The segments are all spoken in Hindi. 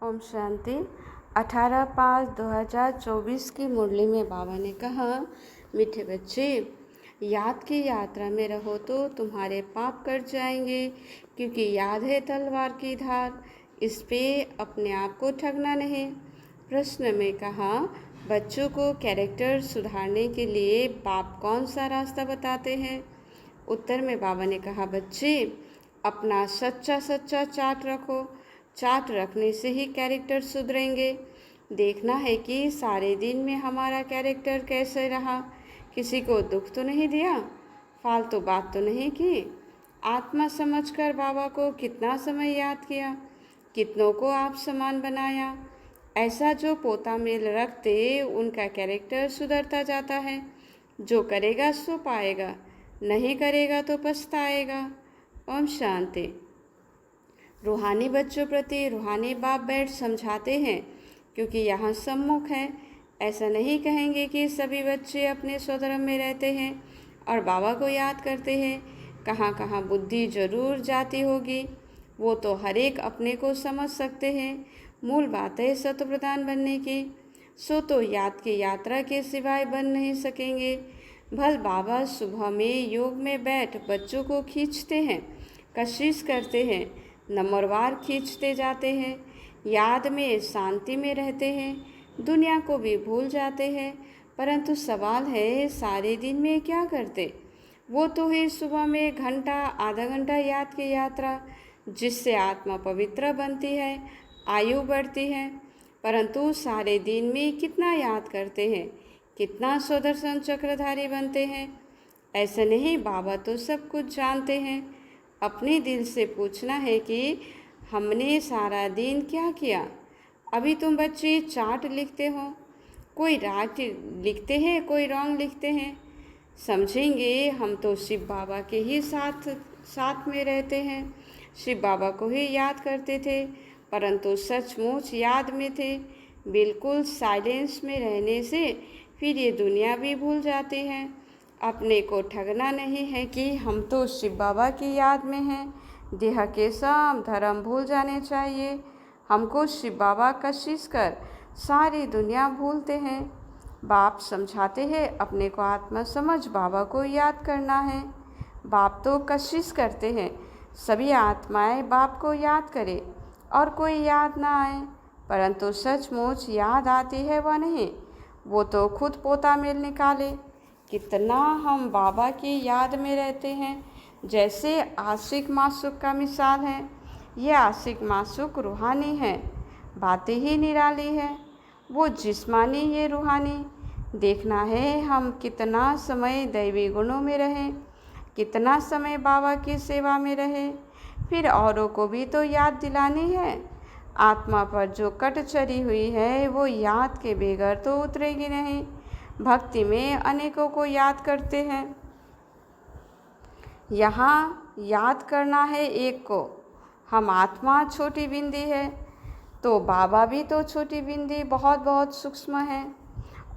ओम शांति। 18/5/2024 की मुरली में बाबा ने कहा, मीठे बच्चे, याद की यात्रा में रहो तो तुम्हारे पाप कट जाएंगे, क्योंकि याद है तलवार की धार, इस पे अपने आप को ठगना नहीं। प्रश्न में कहा, बच्चों को कैरेक्टर सुधारने के लिए बाप कौन सा रास्ता बताते हैं? उत्तर में बाबा ने कहा, बच्चे, अपना सच्चा सच्चा चार्ट रखो। चार्ट रखने से ही कैरेक्टर सुधरेंगे। देखना है कि सारे दिन में हमारा कैरेक्टर कैसे रहा। किसी को दुख तो नहीं दिया, फालतू बात तो नहीं की, आत्मा समझकर बाबा को कितना समय याद किया, कितनों को आप समान बनाया। ऐसा जो पोता मेल रखते उनका कैरेक्टर सुधरता जाता है। जो करेगा सो पाएगा, नहीं करेगा तो पछताएगा। ओम शांति। रूहानी बच्चों प्रति रूहानी बाप बैठ समझाते हैं, क्योंकि यहाँ सम्मुख है। ऐसा नहीं कहेंगे कि सभी बच्चे अपने स्वधर्म में रहते हैं और बाबा को याद करते हैं। कहाँ कहाँ बुद्धि जरूर जाती होगी, वो तो हर एक अपने को समझ सकते हैं। मूल बात है सत्व प्रधान बनने की। सो तो याद की यात्रा के सिवाय बन नहीं सकेंगे। भल बाबा सुबह में योग में बैठ बच्चों को खींचते हैं, कशिश करते हैं, नंबरवार खींचते जाते हैं। याद में शांति में रहते हैं, दुनिया को भी भूल जाते हैं। परंतु सवाल है, सारे दिन में क्या करते? वो तो है सुबह में घंटा आधा घंटा याद की यात्रा, जिससे आत्मा पवित्र बनती है, आयु बढ़ती है। परंतु सारे दिन में कितना याद करते हैं, कितना सुदर्शन चक्रधारी बनते हैं? ऐसा नहीं, बाबा तो सब कुछ जानते हैं। अपने दिल से पूछना है कि हमने सारा दिन क्या किया। अभी तुम बच्चे चार्ट लिखते हो, कोई राइट लिखते हैं, कोई रॉन्ग लिखते हैं। समझेंगे हम तो शिव बाबा के ही साथ में रहते हैं, शिव बाबा को ही याद करते थे, परंतु सचमुच याद में थे। बिल्कुल साइलेंस में रहने से फिर ये दुनिया भी भूल जाती है। अपने को ठगना नहीं है कि हम तो शिव बाबा की याद में हैं। देह के सब धर्म भूल जाने चाहिए। हमको शिव बाबा कशिश कर सारी दुनिया भूलते हैं। बाप समझाते हैं, अपने को आत्मा समझ बाबा को याद करना है। बाप तो कशिश करते हैं सभी आत्माएं बाप को याद करें और कोई याद ना आए, परंतु सचमुच याद आती है वह नहीं। वो तो खुद पोता मेल निकाले। कितना हम बाबा की याद में रहते हैं। जैसे आशिक मासूक का मिसाल है। ये आशिक मासूक रूहानी है, बातें ही निराली है। वो जिस्मानी, ये रूहानी। देखना है हम कितना समय दैवी गुणों में रहें, कितना समय बाबा की सेवा में रहें। फिर औरों को भी तो याद दिलानी है। आत्मा पर जो कट चढ़ी हुई है वो याद के बगैर तो उतरेगी नहीं। भक्ति में अनेकों को याद करते हैं। यहाँ याद करना है एक को। हम आत्मा छोटी बिंदी है, तो बाबा भी तो छोटी बिंदी, बहुत बहुत सूक्ष्म है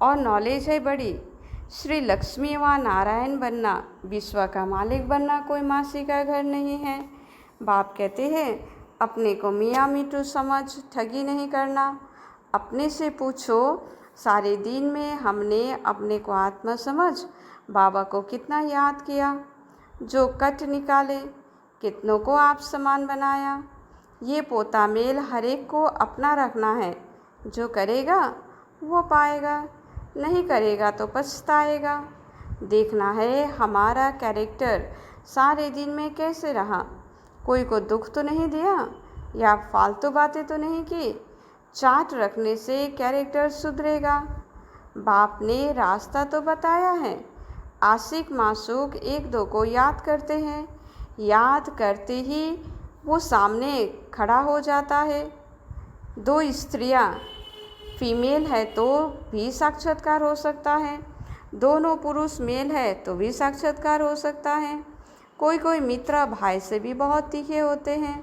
और नॉलेज है बड़ी। श्री लक्ष्मी व नारायण बनना, विश्व का मालिक बनना कोई मासी का घर नहीं है। बाप कहते हैं, अपने को मियाँ मीठू समझ, ठगी नहीं करना। अपने से पूछो, सारे दिन में हमने अपने को आत्मा समझ बाबा को कितना याद किया? जो कट निकाले, कितनों को आप समान बनाया। ये पोता मेल हर एक को अपना रखना है। जो करेगा वो पाएगा, नहीं करेगा तो पछताएगा। देखना है हमारा कैरेक्टर सारे दिन में कैसे रहा। कोई को दुख तो नहीं दिया या फालतू बातें तो नहीं की। चार्ट रखने से कैरेक्टर सुधरेगा। बाप ने रास्ता तो बताया है। आशिक मासूक एक दो को याद करते हैं, याद करते ही वो सामने खड़ा हो जाता है। दो स्त्रियां फीमेल है तो भी साक्षात्कार हो सकता है, दोनों पुरुष मेल है तो भी साक्षात्कार हो सकता है। कोई कोई मित्र भाई से भी बहुत तीखे होते हैं।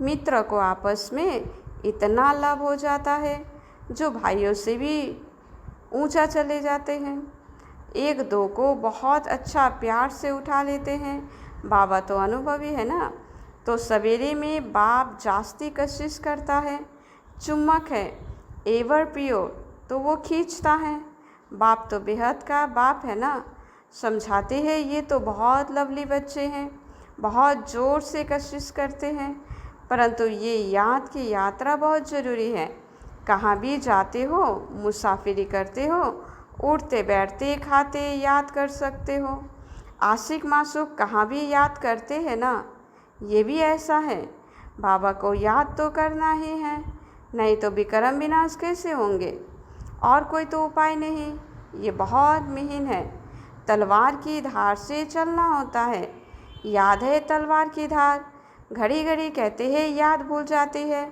मित्र को आपस में इतना लाभ हो जाता है जो भाइयों से भी ऊंचा चले जाते हैं। एक दो को बहुत अच्छा प्यार से उठा लेते हैं। बाबा तो अनुभवी है ना, तो सवेरे में बाप जास्ती कशिश करता है चुम्बक है, एवर प्योर, तो वो खींचता है। बाप तो बेहद का बाप है ना। समझाते हैं ये तो बहुत लवली बच्चे हैं, बहुत ज़ोर से कोशिश करते हैं, परंतु ये याद की यात्रा बहुत ज़रूरी है। कहाँ भी जाते हो, मुसाफिरी करते हो, उठते बैठते खाते याद कर सकते हो। आशिक मासूक कहाँ भी याद करते हैं ना। ये भी ऐसा है, बाबा को याद तो करना ही है, नहीं तो विक्रम विनाश कैसे होंगे। और कोई तो उपाय नहीं, ये बहुत महीन है। तलवार की धार से चलना होता है। याद है तलवार की धार, घड़ी घड़ी कहते हैं याद भूल जाती है।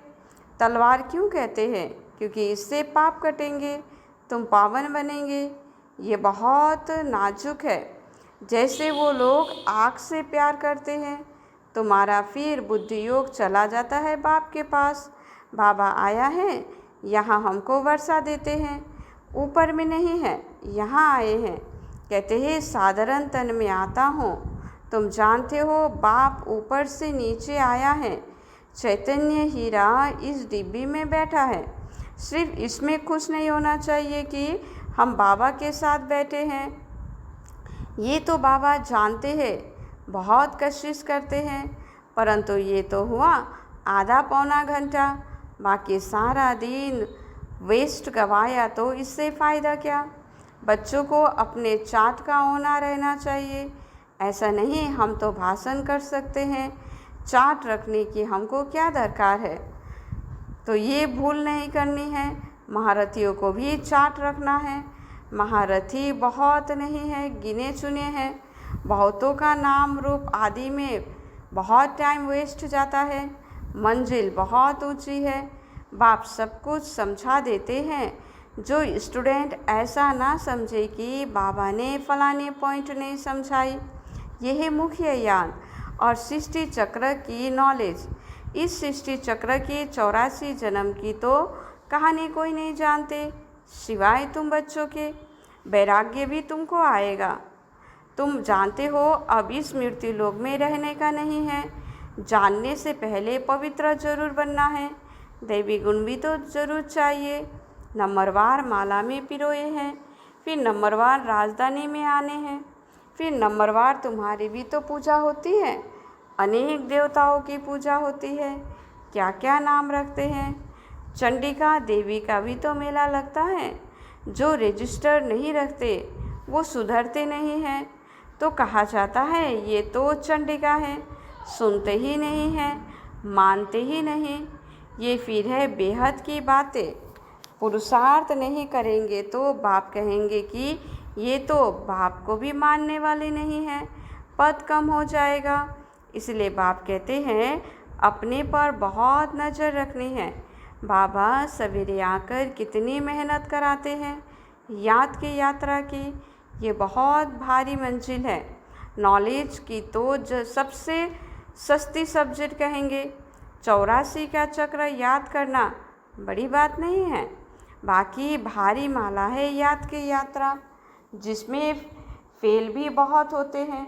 तलवार क्यों कहते हैं? क्योंकि इससे पाप कटेंगे, तुम पावन बनेंगे। ये बहुत नाजुक है। जैसे वो लोग आग से प्यार करते हैं, तुम्हारा फिर बुद्धि योग चला जाता है बाप के पास। बाबा आया है, यहाँ हमको वर्षा देते हैं, ऊपर में नहीं है, यहाँ आए हैं। कहते हैं साधारण तन में आता हूँ। तुम जानते हो बाप ऊपर से नीचे आया है। चैतन्य हीरा इस डिब्बी में बैठा है। सिर्फ इसमें खुश नहीं होना चाहिए कि हम बाबा के साथ बैठे हैं। ये तो बाबा जानते हैं, बहुत कोशिश करते हैं, परंतु ये तो हुआ आधा पौना घंटा, बाकी सारा दिन वेस्ट गवाया, तो इससे फ़ायदा क्या। बच्चों को अपने चाट का होना रहना चाहिए। ऐसा नहीं हम तो भाषण कर सकते हैं, चाट रखने की हमको क्या दरकार है। तो ये भूल नहीं करनी है। महारथियों को भी चाट रखना है। महारथी बहुत नहीं है, गिने चुने हैं। बहुतों का नाम रूप आदि में बहुत टाइम वेस्ट जाता है। मंजिल बहुत ऊंची है। बाप सब कुछ समझा देते हैं। जो स्टूडेंट ऐसा ना समझे कि बाबा ने फलाने पॉइंट नहीं समझाई। यह है मुख्य ज्ञान और सृष्टि चक्र की नॉलेज। इस सृष्टि चक्र की 84 जन्म की तो कहानी कोई नहीं जानते सिवाय तुम बच्चों के। वैराग्य भी तुमको आएगा। तुम जानते हो अब इस मृत्यु लोक में रहने का नहीं है। जानने से पहले पवित्र जरूर बनना है। दैवी गुण भी तो जरूर चाहिए। नंबरवार माला में पिरोए हैं, फिर नंबरवार राजधानी में आने हैं, फिर नंबरवार तुम्हारी भी तो पूजा होती है। अनेक देवताओं की पूजा होती है। क्या क्या नाम रखते हैं। चंडिका देवी का भी तो मेला लगता है। जो रजिस्टर नहीं रखते वो सुधरते नहीं हैं, तो कहा जाता है ये तो चंडिका है। सुनते ही नहीं हैं, मानते ही नहीं। ये फिर है बेहद की बातें। पुरुषार्थ नहीं करेंगे तो बाप कहेंगे कि ये तो बाप को भी मानने वाले नहीं हैं, पद कम हो जाएगा। इसलिए बाप कहते हैं अपने पर बहुत नज़र रखनी है। बाबा सवेरे आकर कितनी मेहनत कराते हैं याद की यात्रा की। ये बहुत भारी मंजिल है। नॉलेज की तो सबसे सस्ती सब्जेक्ट कहेंगे। 84 का चक्र याद करना बड़ी बात नहीं है। बाकी भारी माला है याद की यात्रा, जिसमें फेल भी बहुत होते हैं।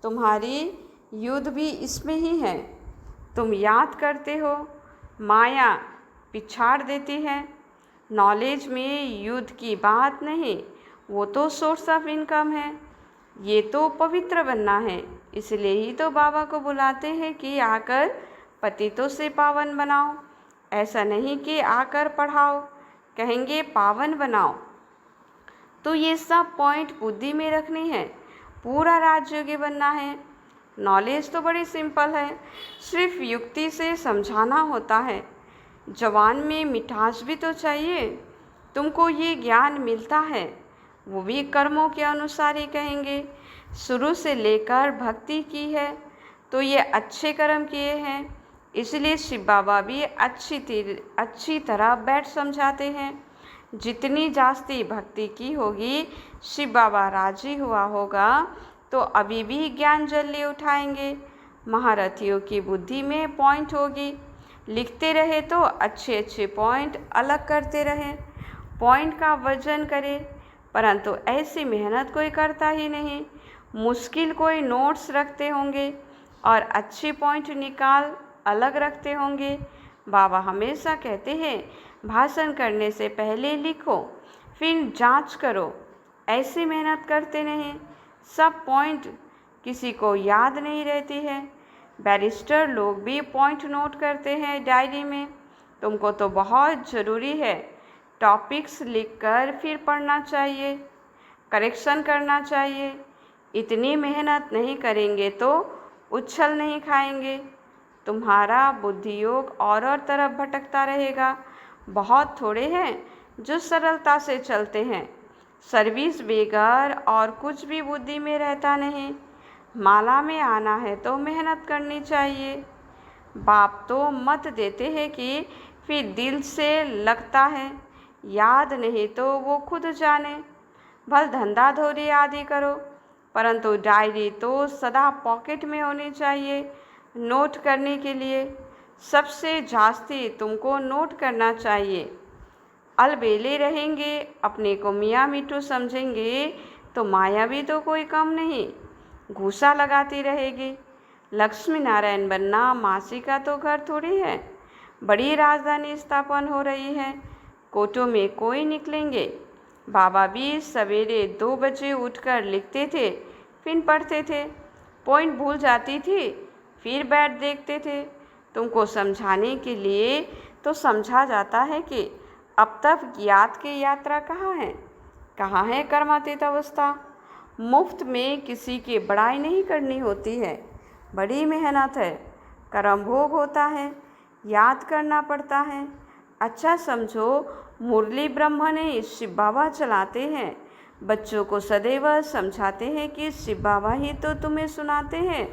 तुम्हारी युद्ध भी इसमें ही है। तुम याद करते हो, माया पिछाड़ देती है। नॉलेज में युद्ध की बात नहीं, वो तो सोर्स ऑफ इनकम है। ये तो पवित्र बनना है। इसलिए ही तो बाबा को बुलाते हैं कि आकर पतितों से पावन बनाओ। ऐसा नहीं कि आकर पढ़ाओ, कहेंगे पावन बनाओ। तो ये सब पॉइंट बुद्धि में रखनी है। पूरा राजयोगी बनना है। नॉलेज तो बड़ी सिंपल है, सिर्फ युक्ति से समझाना होता है। जवान में मिठास भी तो चाहिए। तुमको ये ज्ञान मिलता है, वो भी कर्मों के अनुसार ही कहेंगे। शुरू से लेकर भक्ति की है तो ये अच्छे कर्म किए हैं। इसलिए शिव बाबा भी अच्छी तरह बैठ समझाते हैं। जितनी जास्ती भक्ति की होगी, शिव बाबा राजी हुआ होगा तो अभी भी ज्ञान जल्दी उठाएंगे। महारथियों की बुद्धि में पॉइंट होगी। लिखते रहे तो अच्छे अच्छे पॉइंट अलग करते रहें, पॉइंट का वजन करें, परंतु ऐसी मेहनत कोई करता ही नहीं। मुश्किल कोई नोट्स रखते होंगे और अच्छे पॉइंट निकाल अलग रखते होंगे। बाबा हमेशा कहते हैं भाषण करने से पहले लिखो, फिर जांच करो। ऐसे मेहनत करते नहीं, सब पॉइंट किसी को याद नहीं रहती है। बैरिस्टर लोग भी पॉइंट नोट करते हैं डायरी में। तुमको तो बहुत ज़रूरी है। टॉपिक्स लिखकर फिर पढ़ना चाहिए, करेक्शन करना चाहिए। इतनी मेहनत नहीं करेंगे तो उछल नहीं खाएंगे। तुम्हारा बुद्धि योग और तरफ भटकता रहेगा। बहुत थोड़े हैं जो सरलता से चलते हैं। सर्विस बेगर और कुछ भी बुद्धि में रहता नहीं। माला में आना है तो मेहनत करनी चाहिए। बाप तो मत देते हैं कि फिर दिल से लगता है, याद नहीं तो वो खुद जाने। भल धंधा धोरी आदि करो, परंतु डायरी तो सदा पॉकेट में होनी चाहिए नोट करने के लिए। सबसे जास्ती तुमको नोट करना चाहिए। अलबेले रहेंगे, अपने को मियाँ मिट्टू समझेंगे तो माया भी तो कोई कम नहीं, घूसा लगाती रहेगी। लक्ष्मी नारायण बनना मासी का तो घर थोड़ी है। बड़ी राजधानी स्थापन हो रही है, कोटों में कोई निकलेंगे। बाबा भी सवेरे 2 बजे उठकर लिखते थे, फिर पढ़ते थे। पॉइंट भूल जाती थी, फिर बैठ देखते थे। तुमको समझाने के लिए तो समझा जाता है कि अब तक ज्ञात की यात्रा कहाँ है कर्मातीत अवस्था। मुफ्त में किसी की बड़ाई नहीं करनी होती है, बड़ी मेहनत है। कर्म भोग होता है, याद करना पड़ता है। अच्छा समझो मुरली ब्रह्मा ने शिव बाबा चलाते हैं। बच्चों को सदैव समझाते हैं कि शिव बाबा ही तो तुम्हें सुनाते हैं।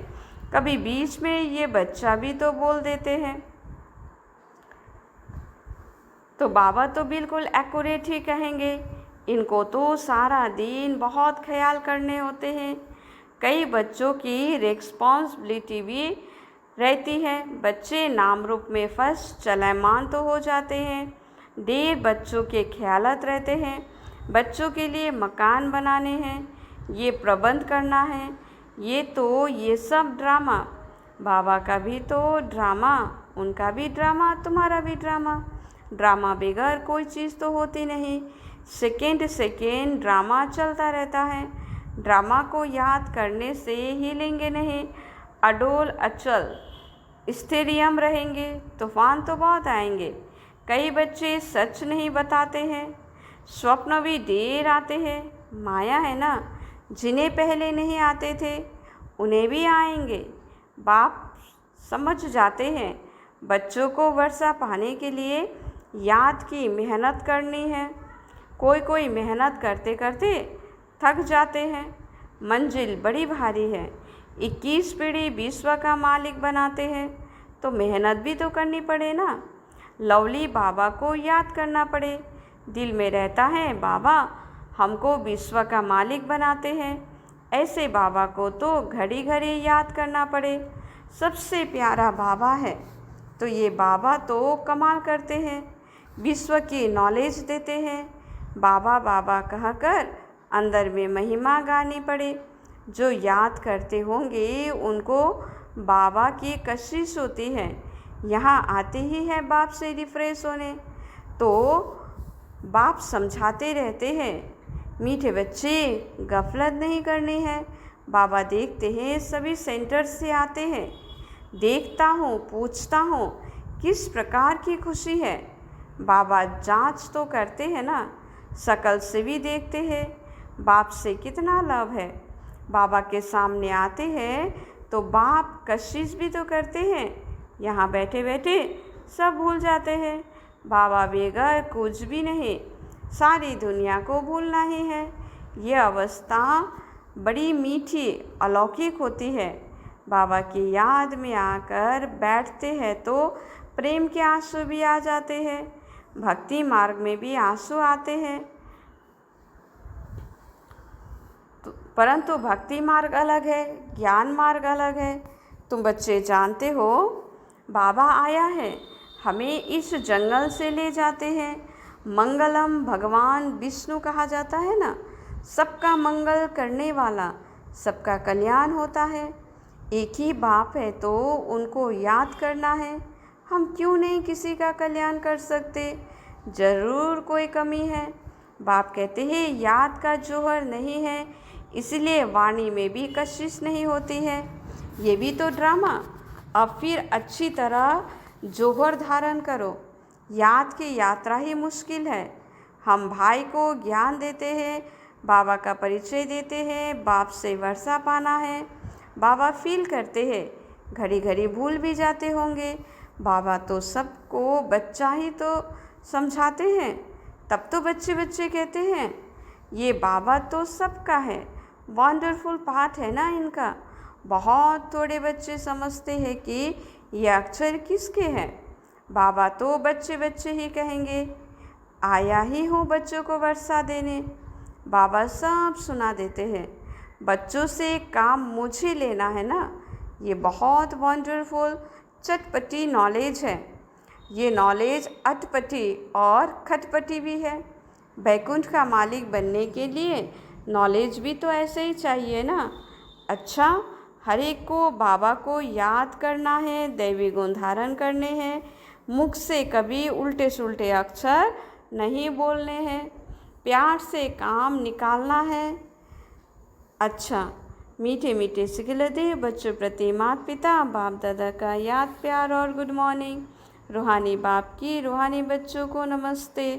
कभी बीच में ये बच्चा भी तो बोल देते हैं, तो बाबा तो बिल्कुल एक्यूरेट ही कहेंगे। इनको तो सारा दिन बहुत ख्याल करने होते हैं। कई बच्चों की रिस्पॉन्सिबिलिटी भी रहती है। बच्चे नाम रूप में फर्स्ट चलायमान तो हो जाते हैं। ढेर बच्चों के ख्यालात रहते हैं। बच्चों के लिए मकान बनाने हैं, ये प्रबंध करना है। ये सब ड्रामा। बाबा का भी तो ड्रामा, उनका भी ड्रामा, तुम्हारा भी ड्रामा। ड्रामा बगैर कोई चीज़ तो होती नहीं। सेकेंड सेकेंड ड्रामा चलता रहता है। ड्रामा को याद करने से हिलेंगे नहीं, अडोल अचल स्टेडियम रहेंगे। तूफान तो बहुत आएंगे। कई बच्चे सच नहीं बताते हैं, स्वप्न भी ढेर आते हैं। माया है ना, जिन्हें पहले नहीं आते थे उन्हें भी आएंगे। बाप समझ जाते हैं बच्चों को वर्षा पाने के लिए याद की मेहनत करनी है। कोई मेहनत करते करते थक जाते हैं। मंजिल बड़ी भारी है। 21 पीढ़ी विश्व का मालिक बनाते हैं तो मेहनत भी तो करनी पड़े ना। लवली बाबा को याद करना पड़े। दिल में रहता है बाबा हमको विश्व का मालिक बनाते हैं। ऐसे बाबा को तो घड़ी घड़ी याद करना पड़े। सबसे प्यारा बाबा है। तो ये बाबा तो कमाल करते हैं, विश्व की नॉलेज देते हैं। बाबा बाबा कहकर अंदर में महिमा गानी पड़े। जो याद करते होंगे उनको बाबा की कशिश होती है। यहाँ आते ही है बाप से रिफ्रेश होने, तो बाप समझाते रहते हैं मीठे बच्चे गफलत नहीं करनी है। बाबा देखते हैं सभी सेंटर से आते हैं। देखता हूँ, पूछता हूँ किस प्रकार की खुशी है। बाबा जांच तो करते हैं ना, शकल से भी देखते हैं बाप से कितना लव है। बाबा के सामने आते हैं तो बाप कशिश भी तो करते हैं। यहाँ बैठे बैठे सब भूल जाते हैं। बाबा बेगर कुछ भी नहीं, सारी दुनिया को भूलना ही है। ये अवस्था बड़ी मीठी अलौकिक होती है। बाबा की याद में आकर बैठते हैं तो प्रेम के आंसू भी आ जाते हैं। भक्ति मार्ग में भी आंसू आते हैं, परंतु भक्ति मार्ग अलग है, ज्ञान मार्ग अलग है। तुम बच्चे जानते हो बाबा आया है, हमें इस जंगल से ले जाते हैं। मंगलम भगवान विष्णु कहा जाता है ना, सबका मंगल करने वाला, सबका कल्याण होता है। एक ही बाप है तो उनको याद करना है। हम क्यों नहीं किसी का कल्याण कर सकते? ज़रूर कोई कमी है। बाप कहते हैं याद का जौहर नहीं है, इसलिए वाणी में भी कशिश नहीं होती है। ये भी तो ड्रामा। अब फिर अच्छी तरह जौहर धारण करो। याद की यात्रा ही मुश्किल है। हम भाई को ज्ञान देते हैं, बाबा का परिचय देते हैं, बाप से वर्षा पाना है। बाबा फील करते हैं, घड़ी घड़ी भूल भी जाते होंगे। बाबा तो सबको बच्चा ही तो समझाते हैं, तब तो बच्चे बच्चे कहते हैं। ये बाबा तो सबका है, वंडरफुल पाठ है ना इनका। बहुत थोड़े बच्चे समझते हैं कि ये अक्षर किसके हैं। बाबा तो बच्चे बच्चे ही कहेंगे, आया ही हूँ बच्चों को वर्षा देने। बाबा सब सुना देते हैं। बच्चों से काम मुझे लेना है ना। ये बहुत वंडरफुल चटपटी नॉलेज है। ये नॉलेज अटपटी और खटपटी भी है। बैकुंठ का मालिक बनने के लिए नॉलेज भी तो ऐसे ही चाहिए ना। अच्छा, हर एक को बाबा को याद करना है, दैवी गुण धारण करने हैं, मुख से कभी उल्टे सुल्टे अक्षर नहीं बोलने हैं, प्यार से काम निकालना है। अच्छा, मीठे मीठे सिखलते बच्चों प्रति माता पिता बाप दादा का याद प्यार और गुड मॉर्निंग। रूहानी बाप की रूहानी बच्चों को नमस्ते।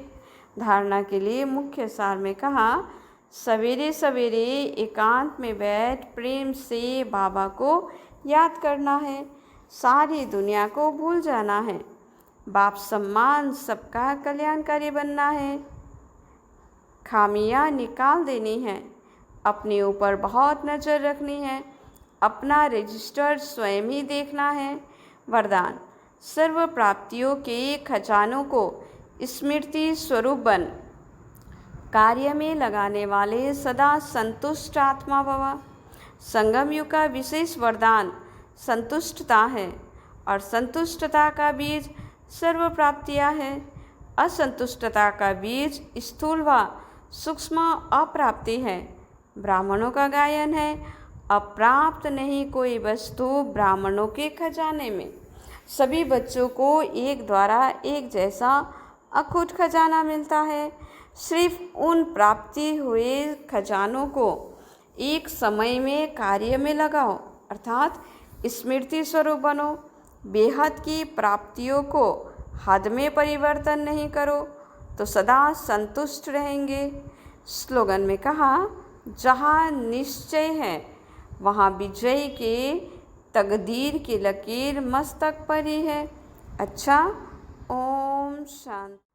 धारणा के लिए मुख्य सार में कहा, सवेरे सवेरे एकांत में बैठ प्रेम से बाबा को याद करना है। सारी दुनिया को भूल जाना है। बाप सम्मान सबका कल्याणकारी बनना है। खामियां निकाल देनी है। अपने ऊपर बहुत नज़र रखनी है। अपना रजिस्टर स्वयं ही देखना है। वरदान, सर्व प्राप्तियों के खजानों को स्मृति स्वरूप बन, कार्य में लगाने वाले सदा संतुष्ट आत्मा भव। संगम युग का विशेष वरदान संतुष्टता है और संतुष्टता का बीज सर्व प्राप्तियाँ है। असंतुष्टता का बीज स्थूल व सूक्ष्म अप्राप्ति है। ब्राह्मणों का गायन है, अप्राप्त नहीं कोई वस्तु ब्राह्मणों के खजाने में। सभी बच्चों को एक द्वारा एक जैसा अखुट खजाना मिलता है। सिर्फ उन प्राप्ति हुए खजानों को एक समय में कार्य में लगाओ, अर्थात स्मृति स्वरूप बनो। बेहद की प्राप्तियों को हद में परिवर्तन नहीं करो तो सदा संतुष्ट रहेंगे। स्लोगन में कहा, जहाँ निश्चय है वहाँ विजय के तकदीर की लकीर मस्तक पर ही है। अच्छा, ओम शांति।